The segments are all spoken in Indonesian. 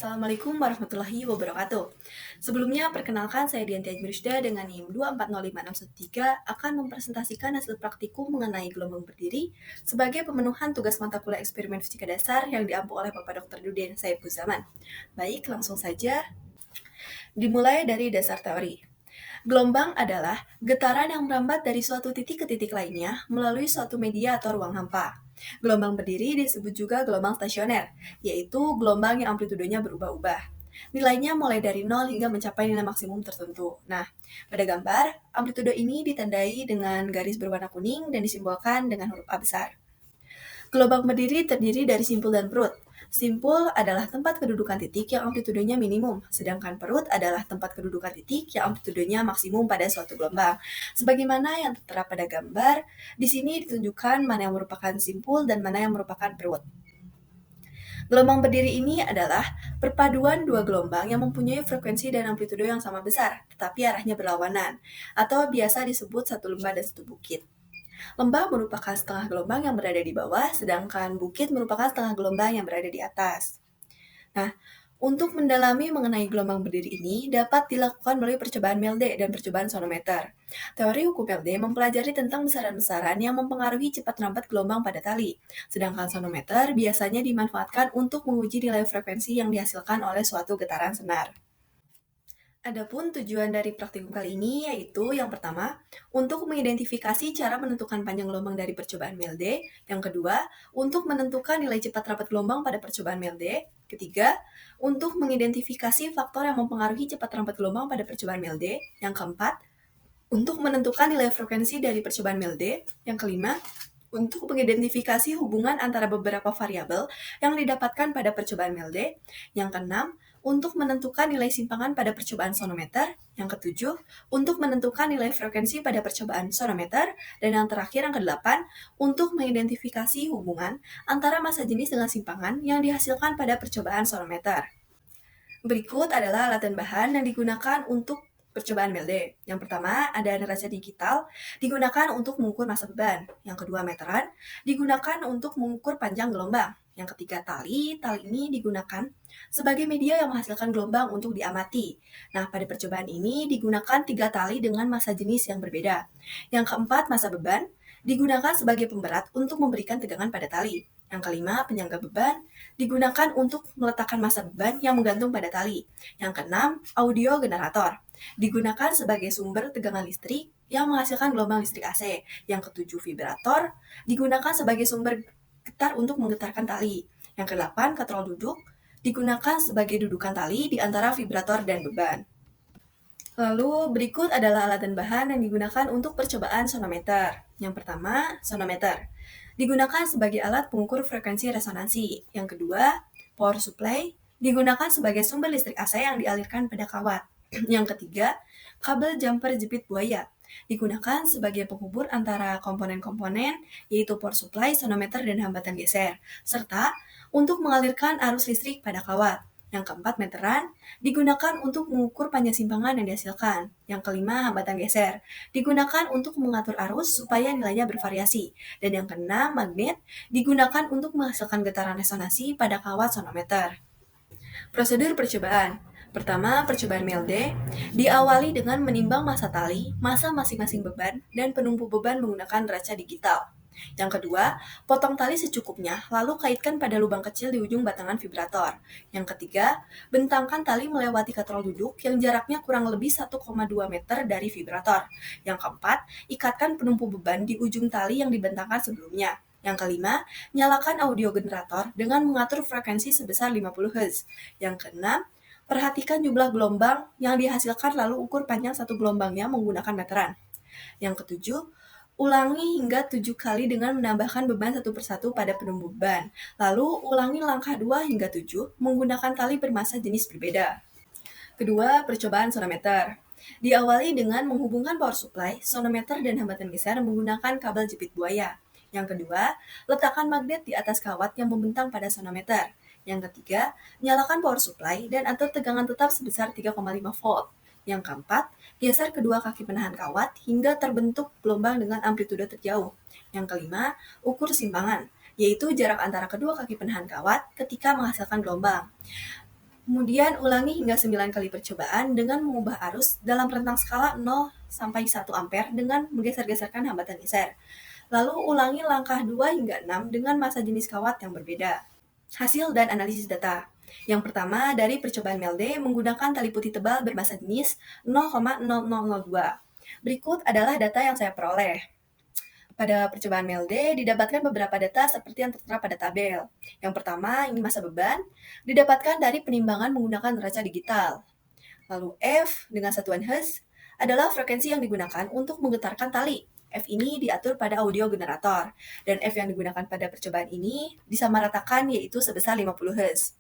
Assalamualaikum warahmatullahi wabarakatuh. Sebelumnya, perkenalkan saya Dianti Ajmirusda dengan NIM 2405613 akan mempresentasikan hasil praktikum mengenai gelombang berdiri sebagai pemenuhan tugas mata kuliah eksperimen fisika dasar yang diampu oleh Bapak Dr. Duden Saifuzzaman. Baik, langsung saja. Dimulai dari dasar teori. Gelombang adalah getaran yang merambat dari suatu titik ke titik lainnya melalui suatu media atau ruang hampa. Gelombang berdiri disebut juga gelombang stasioner, yaitu gelombang yang amplitudenya berubah-ubah. Nilainya mulai dari 0 hingga mencapai nilai maksimum tertentu. Nah, pada gambar, amplitudo ini ditandai dengan garis berwarna kuning dan disimbolkan dengan huruf A besar. Gelombang berdiri terdiri dari simpul dan perut. Simpul adalah tempat kedudukan titik yang amplitudenya minimum, sedangkan perut adalah tempat kedudukan titik yang amplitudenya maksimum pada suatu gelombang. Sebagaimana yang tertera pada gambar, di sini ditunjukkan mana yang merupakan simpul dan mana yang merupakan perut. Gelombang berdiri ini adalah perpaduan dua gelombang yang mempunyai frekuensi dan amplitudo yang sama besar, tetapi arahnya berlawanan, atau biasa disebut satu lembah dan satu bukit. Lembah merupakan setengah gelombang yang berada di bawah, sedangkan bukit merupakan setengah gelombang yang berada di atas. Nah, untuk mendalami mengenai gelombang berdiri ini dapat dilakukan melalui percobaan Melde dan percobaan sonometer. Teori hukum Melde mempelajari tentang besaran-besaran yang mempengaruhi cepat rambat gelombang pada tali, sedangkan sonometer biasanya dimanfaatkan untuk menguji nilai frekuensi yang dihasilkan oleh suatu getaran senar. Adapun tujuan dari praktikum kali ini yaitu yang pertama, untuk mengidentifikasi cara menentukan panjang gelombang dari percobaan Melde. Yang kedua, untuk menentukan nilai cepat rapat gelombang pada percobaan Melde. Ketiga, untuk mengidentifikasi faktor yang mempengaruhi cepat rambat gelombang pada percobaan Melde. Yang keempat, untuk menentukan nilai frekuensi dari percobaan Melde. Yang kelima, untuk mengidentifikasi hubungan antara beberapa variabel yang didapatkan pada percobaan Melde. Yang keenam, untuk menentukan nilai simpangan pada percobaan sonometer. Yang ketujuh, untuk menentukan nilai frekuensi pada percobaan sonometer. Dan yang terakhir, yang kedelapan, untuk mengidentifikasi hubungan antara massa jenis dengan simpangan yang dihasilkan pada percobaan sonometer. Berikut adalah alat dan bahan yang digunakan untuk percobaan Melde. Yang pertama, ada neraca digital, digunakan untuk mengukur massa beban. Yang kedua, meteran, digunakan untuk mengukur panjang gelombang. Yang ketiga, tali ini digunakan sebagai media yang menghasilkan gelombang untuk diamati. Nah, pada percobaan ini digunakan 3 tali dengan massa jenis yang berbeda. Yang keempat, massa beban, digunakan sebagai pemberat untuk memberikan tegangan pada tali. Yang kelima, penyangga beban, digunakan untuk meletakkan massa beban yang menggantung pada tali. Yang keenam, audio generator, digunakan sebagai sumber tegangan listrik yang menghasilkan gelombang listrik AC. Yang ketujuh, vibrator, digunakan sebagai sumber getar untuk menggetarkan tali. Yang kedelapan, katrol duduk, digunakan sebagai dudukan tali di antara vibrator dan beban. Lalu berikut adalah alat dan bahan yang digunakan untuk percobaan sonometer. Yang pertama, sonometer, digunakan sebagai alat pengukur frekuensi resonansi. Yang kedua, power supply, digunakan sebagai sumber listrik AC yang dialirkan pada kawat. Yang ketiga, kabel jumper jepit buaya, digunakan sebagai penghubur antara komponen-komponen, yaitu power supply, sonometer, dan hambatan geser, serta untuk mengalirkan arus listrik pada kawat. Yang keempat, meteran, digunakan untuk mengukur panjang simpangan yang dihasilkan. Yang kelima, hambatan geser, digunakan untuk mengatur arus supaya nilainya bervariasi. Dan yang keenam, magnet, digunakan untuk menghasilkan getaran resonansi pada kawat sonometer. Prosedur percobaan. Pertama, percobaan Melde diawali dengan menimbang massa tali, massa masing-masing beban, dan penumpu beban menggunakan neraca digital. Yang kedua, potong tali secukupnya, lalu kaitkan pada lubang kecil di ujung batangan vibrator. Yang ketiga, bentangkan tali melewati katrol duduk yang jaraknya kurang lebih 1,2 meter dari vibrator. Yang keempat, ikatkan penumpu beban di ujung tali yang dibentangkan sebelumnya. Yang kelima, nyalakan audio generator dengan mengatur frekuensi sebesar 50 Hz. Yang keenam, perhatikan jumlah gelombang yang dihasilkan lalu ukur panjang satu gelombangnya menggunakan meteran. Yang ketujuh, ulangi hingga 7 kali dengan menambahkan beban satu persatu pada penumpu beban. Lalu ulangi langkah 2 hingga 7 menggunakan tali bermassa jenis berbeda. Kedua, percobaan sonometer. Diawali dengan menghubungkan power supply, sonometer, dan hambatan geser menggunakan kabel jepit buaya. Yang kedua, letakkan magnet di atas kawat yang membentang pada sonometer. Yang ketiga, nyalakan power supply dan atur tegangan tetap sebesar 3,5 volt. Yang keempat, geser kedua kaki penahan kawat hingga terbentuk gelombang dengan amplitudo terjauh. Yang kelima, ukur simpangan, yaitu jarak antara kedua kaki penahan kawat ketika menghasilkan gelombang. Kemudian ulangi hingga 9 kali percobaan dengan mengubah arus dalam rentang skala 0 sampai 1 ampere dengan menggeser-geserkan hambatan geser. Lalu ulangi langkah 2 hingga 6 dengan massa jenis kawat yang berbeda. Hasil dan analisis data. Yang pertama, dari percobaan Melde menggunakan tali putih tebal bermassa jenis 0,0002. Berikut adalah data yang saya peroleh. Pada percobaan Melde, didapatkan beberapa data seperti yang tertera pada tabel. Yang pertama, ini massa beban, didapatkan dari penimbangan menggunakan neraca digital. Lalu F dengan satuan Hz adalah frekuensi yang digunakan untuk menggetarkan tali. F ini diatur pada audio generator, dan F yang digunakan pada percobaan ini disamaratakan yaitu sebesar 50 Hz.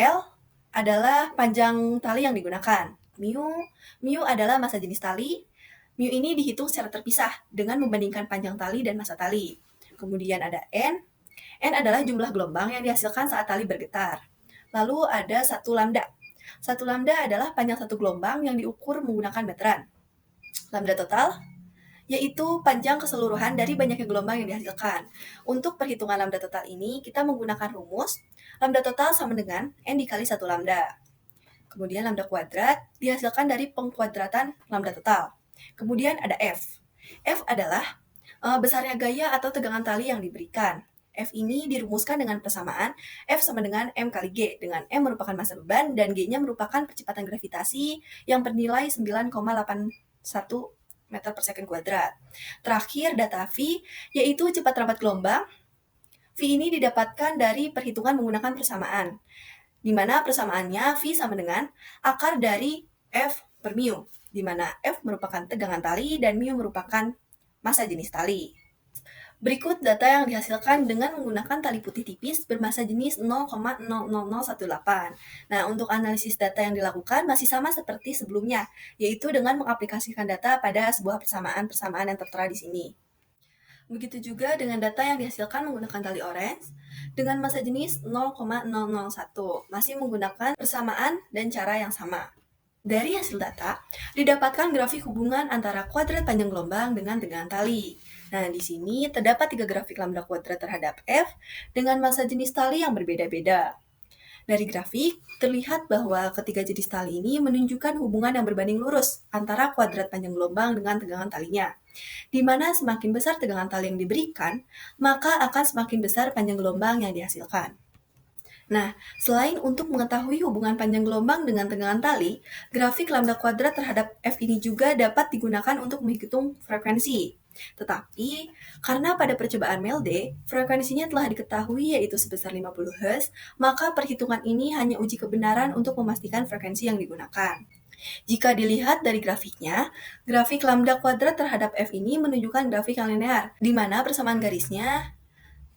L adalah panjang tali yang digunakan. Mu adalah massa jenis tali. Mu ini dihitung secara terpisah dengan membandingkan panjang tali dan massa tali. Kemudian ada N. N adalah jumlah gelombang yang dihasilkan saat tali bergetar. Lalu ada 1 lambda. 1 lambda adalah panjang satu gelombang yang diukur menggunakan meteran. Lambda total yaitu panjang keseluruhan dari banyaknya gelombang yang dihasilkan. Untuk perhitungan lambda total ini, kita menggunakan rumus lambda total sama dengan N dikali 1 lambda. Kemudian lambda kuadrat dihasilkan dari pengkuadratan lambda total. Kemudian ada F. F adalah besarnya gaya atau tegangan tali yang diberikan. F ini dirumuskan dengan persamaan F sama dengan M kali G, dengan M merupakan massa beban dan G-nya merupakan percepatan gravitasi yang bernilai 9,81 meter per second kuadrat. Terakhir, data V, yaitu cepat rampat gelombang. V ini didapatkan dari perhitungan menggunakan persamaan, di mana persamaannya V sama dengan akar dari F per mu, di mana F merupakan tegangan tali dan mu merupakan massa jenis tali. Berikut data yang dihasilkan dengan menggunakan tali putih tipis bermassa jenis 0,00018. Nah, untuk analisis data yang dilakukan masih sama seperti sebelumnya, yaitu dengan mengaplikasikan data pada sebuah persamaan yang tertera di sini. Begitu juga dengan data yang dihasilkan menggunakan tali orange dengan massa jenis 0,001, masih menggunakan persamaan dan cara yang sama. Dari hasil data, didapatkan grafik hubungan antara kuadrat panjang gelombang dengan tegangan tali. Nah, di sini terdapat 3 grafik lambda kuadrat terhadap F dengan massa jenis tali yang berbeda-beda. Dari grafik, terlihat bahwa ketiga jenis tali ini menunjukkan hubungan yang berbanding lurus antara kuadrat panjang gelombang dengan tegangan talinya, di mana semakin besar tegangan tali yang diberikan, maka akan semakin besar panjang gelombang yang dihasilkan. Nah, selain untuk mengetahui hubungan panjang gelombang dengan tegangan tali, grafik lambda kuadrat terhadap F ini juga dapat digunakan untuk menghitung frekuensi. Tetapi, karena pada percobaan Melde, frekuensinya telah diketahui yaitu sebesar 50 Hz, maka perhitungan ini hanya uji kebenaran untuk memastikan frekuensi yang digunakan. Jika dilihat dari grafiknya, grafik lambda kuadrat terhadap F ini menunjukkan grafik yang linear, di mana persamaan garisnya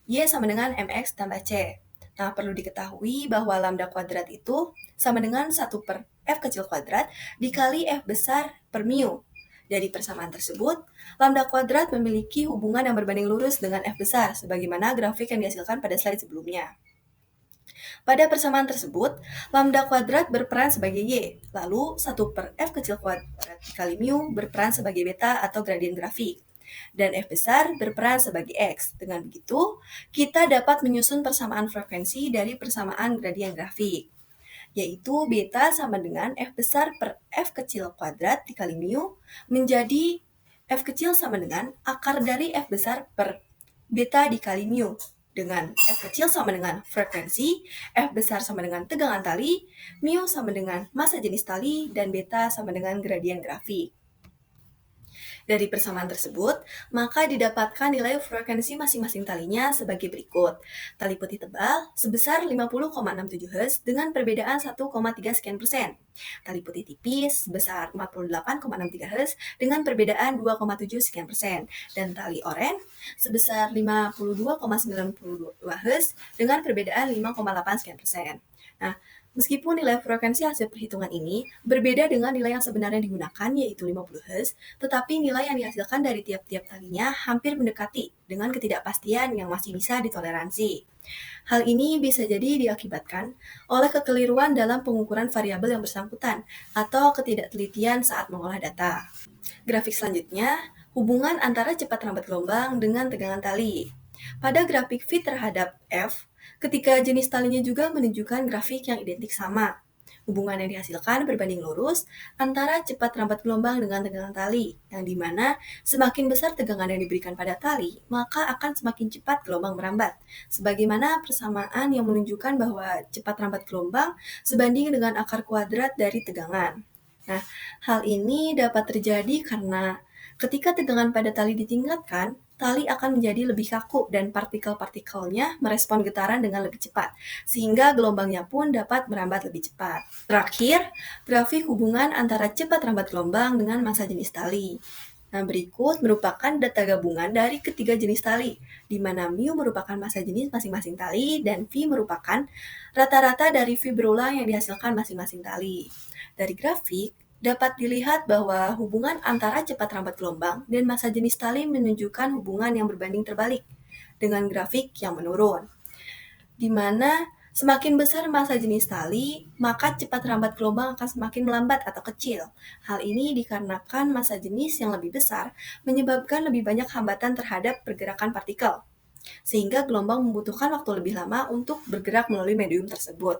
Y sama dengan MX tambah C. Nah, perlu diketahui bahwa lambda kuadrat itu sama dengan 1 per F kecil kuadrat dikali F besar per mu. Dari persamaan tersebut, lambda kuadrat memiliki hubungan yang berbanding lurus dengan F besar, sebagaimana grafik yang dihasilkan pada slide sebelumnya. Pada persamaan tersebut, lambda kuadrat berperan sebagai Y, lalu 1 per F kecil kuadrat dikali mu berperan sebagai beta atau gradien grafik, dan F besar berperan sebagai X. Dengan begitu, kita dapat menyusun persamaan frekuensi dari persamaan gradien grafik, yaitu beta sama dengan F besar per F kecil kuadrat dikali mu menjadi F kecil sama dengan akar dari F besar per beta dikali mu, dengan F kecil sama dengan frekuensi, F besar sama dengan tegangan tali, mu sama dengan massa jenis tali, dan beta sama dengan gradien grafik. Dari persamaan tersebut, maka didapatkan nilai frekuensi masing-masing talinya sebagai berikut. Tali putih tebal sebesar 50,67 Hz dengan perbedaan 1,3 sekian persen. Tali putih tipis sebesar 48,63 Hz dengan perbedaan 2,7 sekian persen. Dan tali oranye sebesar 52,92 Hz dengan perbedaan 5,8 sekian persen. Nah, meskipun nilai frekuensi hasil perhitungan ini berbeda dengan nilai yang sebenarnya digunakan, yaitu 50 Hz, tetapi nilai yang dihasilkan dari tiap-tiap talinya hampir mendekati dengan ketidakpastian yang masih bisa ditoleransi. Hal ini bisa jadi diakibatkan oleh kekeliruan dalam pengukuran variabel yang bersangkutan atau ketidaktelitian saat mengolah data. Grafik selanjutnya, hubungan antara cepat rambat gelombang dengan tegangan tali. Pada grafik V terhadap F, ketika jenis talinya juga menunjukkan grafik yang identik sama. Hubungan yang dihasilkan berbanding lurus antara cepat rambat gelombang dengan tegangan tali, yang dimana semakin besar tegangan yang diberikan pada tali, maka akan semakin cepat gelombang merambat. Sebagaimana persamaan yang menunjukkan bahwa cepat rambat gelombang sebanding dengan akar kuadrat dari tegangan. Nah, hal ini dapat terjadi karena ketika tegangan pada tali ditingkatkan, tali akan menjadi lebih kaku dan partikel-partikelnya merespon getaran dengan lebih cepat, sehingga gelombangnya pun dapat merambat lebih cepat. Terakhir, grafik hubungan antara cepat rambat gelombang dengan massa jenis tali. Nah, berikut merupakan data gabungan dari ketiga jenis tali, di mana mu merupakan massa jenis masing-masing tali dan V merupakan rata-rata dari V berulang yang dihasilkan masing-masing tali. Dari grafik, dapat dilihat bahwa hubungan antara cepat rambat gelombang dan massa jenis tali menunjukkan hubungan yang berbanding terbalik dengan grafik yang menurun, di mana semakin besar massa jenis tali, maka cepat rambat gelombang akan semakin melambat atau kecil. Hal ini dikarenakan massa jenis yang lebih besar menyebabkan lebih banyak hambatan terhadap pergerakan partikel, sehingga gelombang membutuhkan waktu lebih lama untuk bergerak melalui medium tersebut.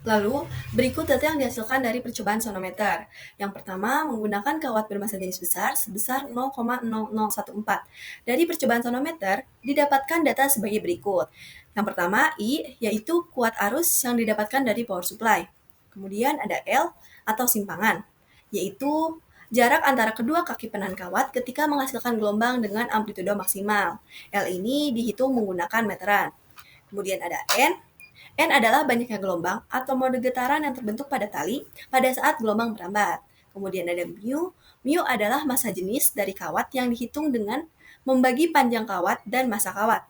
Lalu, berikut data yang dihasilkan dari percobaan sonometer. Yang pertama, menggunakan kawat bermassa jenis besar sebesar 0,0014. Dari percobaan sonometer, didapatkan data sebagai berikut. Yang pertama, I, yaitu kuat arus yang didapatkan dari power supply. Kemudian ada L, atau simpangan, yaitu jarak antara kedua kaki penahan kawat ketika menghasilkan gelombang dengan amplitudo maksimal. L ini dihitung menggunakan meteran. Kemudian ada N adalah banyaknya gelombang atau mode getaran yang terbentuk pada tali pada saat gelombang merambat. Kemudian ada mu adalah massa jenis dari kawat yang dihitung dengan membagi panjang kawat dan massa kawat.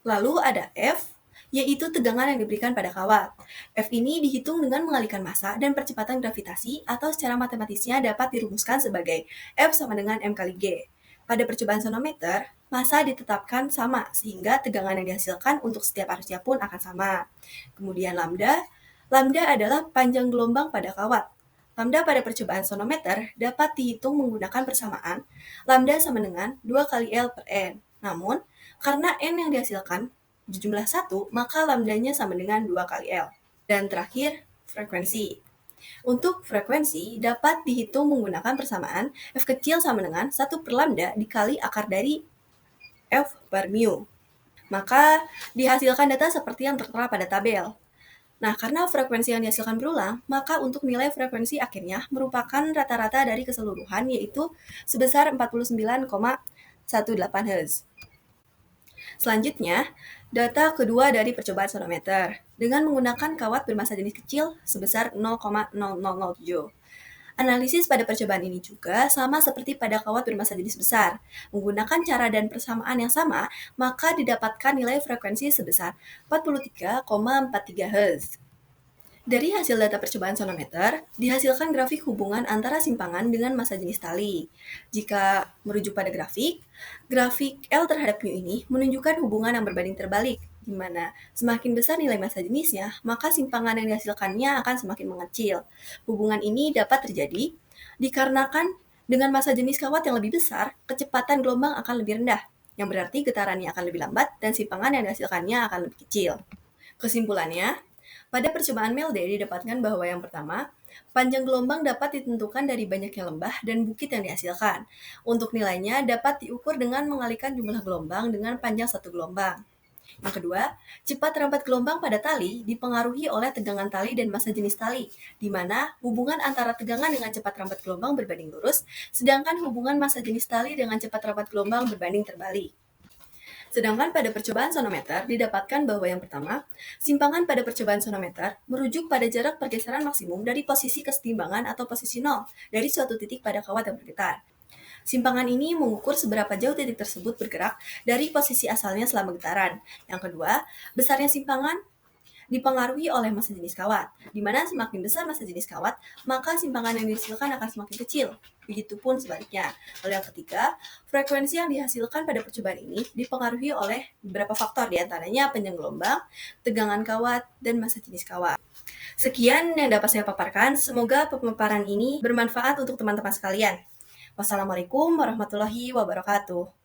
Lalu ada F, yaitu tegangan yang diberikan pada kawat. F ini dihitung dengan mengalihkan massa dan percepatan gravitasi, atau secara matematisnya dapat dirumuskan sebagai F sama dengan M kali G. Pada percobaan sonometer, massa ditetapkan sama, sehingga tegangan yang dihasilkan untuk setiap arusnya pun akan sama. Kemudian lambda adalah panjang gelombang pada kawat. Lambda pada percobaan sonometer dapat dihitung menggunakan persamaan lambda sama dengan 2 kali L per N. Namun, karena N yang dihasilkan jumlah 1, maka lambdanya sama dengan 2 kali L. Dan terakhir, frekuensi. Untuk frekuensi dapat dihitung menggunakan persamaan F kecil sama dengan 1 per lambda dikali akar dari F per mu. Maka dihasilkan data seperti yang tertera pada tabel. Nah, karena frekuensi yang dihasilkan berulang, maka untuk nilai frekuensi akhirnya merupakan rata-rata dari keseluruhan, yaitu sebesar 49,18 Hz. Selanjutnya, data kedua dari percobaan sonometer dengan menggunakan kawat bermassa jenis kecil sebesar 0,0007. Analisis pada percobaan ini juga sama seperti pada kawat bermassa jenis besar. Menggunakan cara dan persamaan yang sama, maka didapatkan nilai frekuensi sebesar 43,43 Hz. Dari hasil data percobaan sonometer, dihasilkan grafik hubungan antara simpangan dengan massa jenis tali. Jika merujuk pada grafik L terhadap mu ini menunjukkan hubungan yang berbanding terbalik, di mana semakin besar nilai massa jenisnya, maka simpangan yang dihasilkannya akan semakin mengecil. Hubungan ini dapat terjadi dikarenakan dengan massa jenis kawat yang lebih besar, kecepatan gelombang akan lebih rendah, yang berarti getarannya akan lebih lambat dan simpangan yang dihasilkannya akan lebih kecil. Kesimpulannya, pada percobaan Melde didapatkan bahwa yang pertama, panjang gelombang dapat ditentukan dari banyaknya lembah dan bukit yang dihasilkan. Untuk nilainya dapat diukur dengan mengalihkan jumlah gelombang dengan panjang satu gelombang. Yang kedua, cepat rambat gelombang pada tali dipengaruhi oleh tegangan tali dan massa jenis tali, di mana hubungan antara tegangan dengan cepat rambat gelombang berbanding lurus, sedangkan hubungan massa jenis tali dengan cepat rambat gelombang berbanding terbalik. Sedangkan pada percobaan sonometer didapatkan bahwa yang pertama, simpangan pada percobaan sonometer merujuk pada jarak pergeseran maksimum dari posisi kesetimbangan atau posisi nol dari suatu titik pada kawat yang bergetar. Simpangan ini mengukur seberapa jauh titik tersebut bergerak dari posisi asalnya selama getaran. Yang kedua, besarnya simpangan dipengaruhi oleh massa jenis kawat, di mana semakin besar massa jenis kawat, maka simpangan yang dihasilkan akan semakin kecil. Begitupun sebaliknya. Lalu yang ketiga, frekuensi yang dihasilkan pada percobaan ini dipengaruhi oleh beberapa faktor, diantaranya panjang gelombang, tegangan kawat, dan massa jenis kawat. Sekian yang dapat saya paparkan, semoga pemaparan ini bermanfaat untuk teman-teman sekalian. Wassalamualaikum warahmatullahi wabarakatuh.